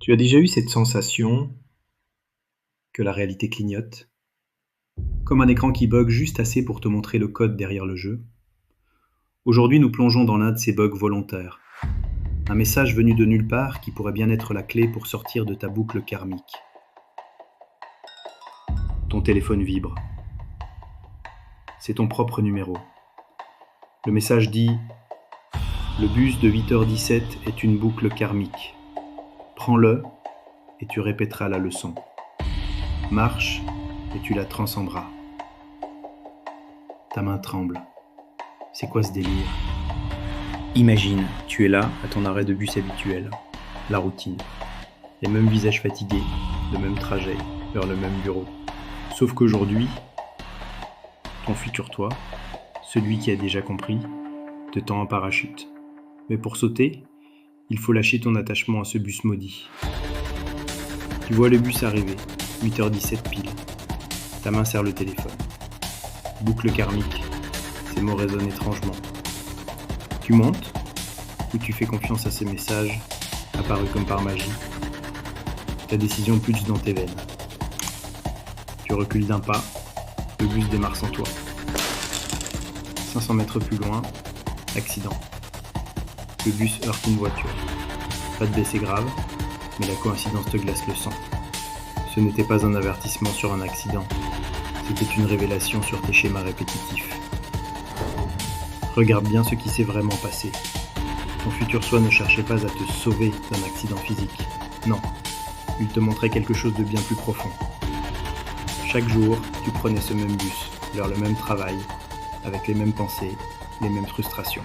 Tu as déjà eu cette sensation que la réalité clignote? Comme un écran qui bug juste assez pour te montrer le code derrière le jeu? Aujourd'hui, nous plongeons dans l'un de ces bugs volontaires. Un message venu de nulle part qui pourrait bien être la clé pour sortir de ta boucle karmique. Ton téléphone vibre. C'est ton propre numéro. Le message dit: le bus de 8h17 est une boucle karmique. Prends-le et tu répéteras la leçon. Marche et tu la transcenderas. Ta main tremble. C'est quoi ce délire? Imagine, tu es là, à ton arrêt de bus habituel. La routine. Les mêmes visages fatigués, le même trajet, vers le même bureau. Sauf qu'aujourd'hui, ton futur toi, celui qui a déjà compris, te tend un parachute. Mais pour sauter, il faut lâcher ton attachement à ce bus maudit. Tu vois le bus arriver, 8h17 pile. Ta main serre le téléphone. Boucle karmique, ces mots résonnent étrangement. Tu montes ou tu fais confiance à ces messages apparus comme par magie? Ta décision pulse dans tes veines. Tu recules d'un pas, le bus démarre sans toi. 500 mètres plus loin, accident. Le bus heurte une voiture. Pas de blessé grave, mais la coïncidence te glace le sang. Ce n'était pas un avertissement sur un accident, c'était une révélation sur tes schémas répétitifs. Regarde bien ce qui s'est vraiment passé. Ton futur soi ne cherchait pas à te sauver d'un accident physique. Non, il te montrait quelque chose de bien plus profond. Chaque jour, tu prenais ce même bus, vers le même travail, avec les mêmes pensées, les mêmes frustrations.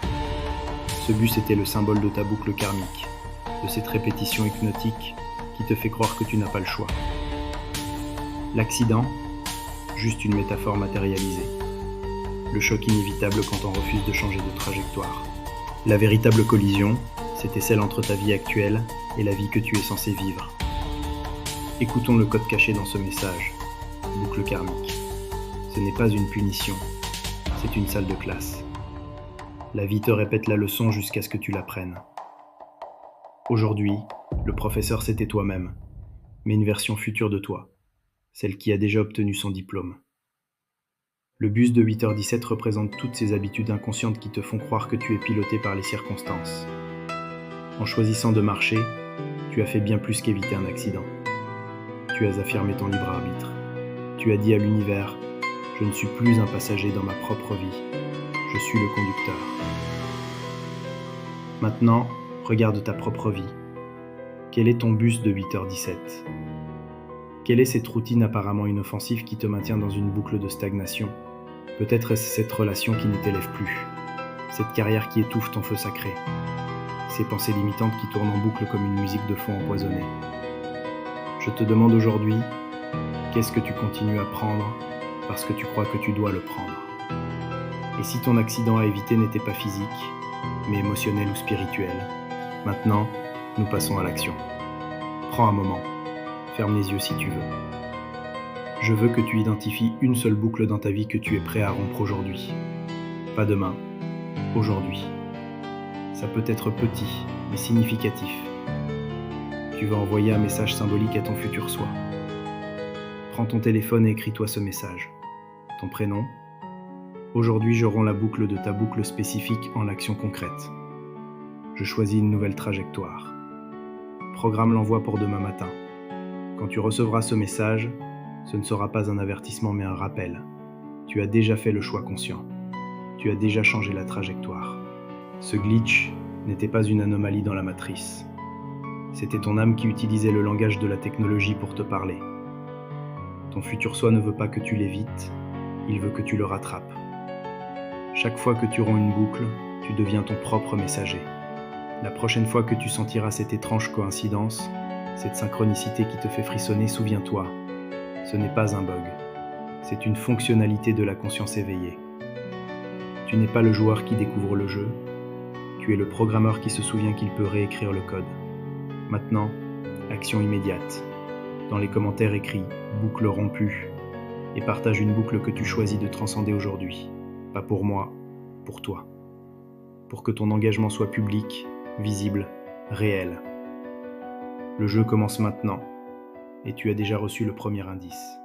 Ce bus était le symbole de ta boucle karmique, de cette répétition hypnotique qui te fait croire que tu n'as pas le choix. L'accident, juste une métaphore matérialisée. Le choc inévitable quand on refuse de changer de trajectoire. La véritable collision, c'était celle entre ta vie actuelle et la vie que tu es censé vivre. Écoutons le code caché dans ce message. Boucle karmique. Ce n'est pas une punition, c'est une salle de classe. La vie te répète la leçon jusqu'à ce que tu l'apprennes. Aujourd'hui, le professeur c'était toi-même, mais une version future de toi, celle qui a déjà obtenu son diplôme. Le bus de 8h17 représente toutes ces habitudes inconscientes qui te font croire que tu es piloté par les circonstances. En choisissant de marcher, tu as fait bien plus qu'éviter un accident. Tu as affirmé ton libre arbitre. Tu as dit à l'univers: je ne suis plus un passager dans ma propre vie, je suis le conducteur. Maintenant, regarde ta propre vie. Quel est ton bus de 8h17? Quelle est cette routine apparemment inoffensive qui te maintient dans une boucle de stagnation? Peut-être est-ce cette relation qui ne t'élève plus, cette carrière qui étouffe ton feu sacré, ces pensées limitantes qui tournent en boucle comme une musique de fond empoisonnée. Je te demande aujourd'hui, qu'est-ce que tu continues à prendre parce que tu crois que tu dois le prendre? Et si ton accident à éviter n'était pas physique, mais émotionnel ou spirituel? Maintenant, nous passons à l'action. Prends un moment, ferme les yeux si tu veux. Je veux que tu identifies une seule boucle dans ta vie que tu es prêt à rompre aujourd'hui. Pas demain, aujourd'hui. Ça peut être petit, mais significatif. Tu vas envoyer un message symbolique à ton futur soi. Prends ton téléphone et écris-toi ce message. Ton prénom. Aujourd'hui, je romps la boucle de ta boucle spécifique en l'action concrète. Je choisis une nouvelle trajectoire. Programme l'envoi pour demain matin. Quand tu recevras ce message, ce ne sera pas un avertissement mais un rappel. Tu as déjà fait le choix conscient. Tu as déjà changé la trajectoire. Ce glitch n'était pas une anomalie dans la matrice. C'était ton âme qui utilisait le langage de la technologie pour te parler. Ton futur soi ne veut pas que tu l'évites, il veut que tu le rattrapes. Chaque fois que tu romps une boucle, tu deviens ton propre messager. La prochaine fois que tu sentiras cette étrange coïncidence, cette synchronicité qui te fait frissonner, souviens-toi, ce n'est pas un bug, c'est une fonctionnalité de la conscience éveillée. Tu n'es pas le joueur qui découvre le jeu, tu es le programmeur qui se souvient qu'il peut réécrire le code. Maintenant, action immédiate. Dans les commentaires écris « boucle rompue » et partage une boucle que tu choisis de transcender aujourd'hui. Pas pour moi, pour toi. Pour que ton engagement soit public, visible, réel. Le jeu commence maintenant, et tu as déjà reçu le premier indice.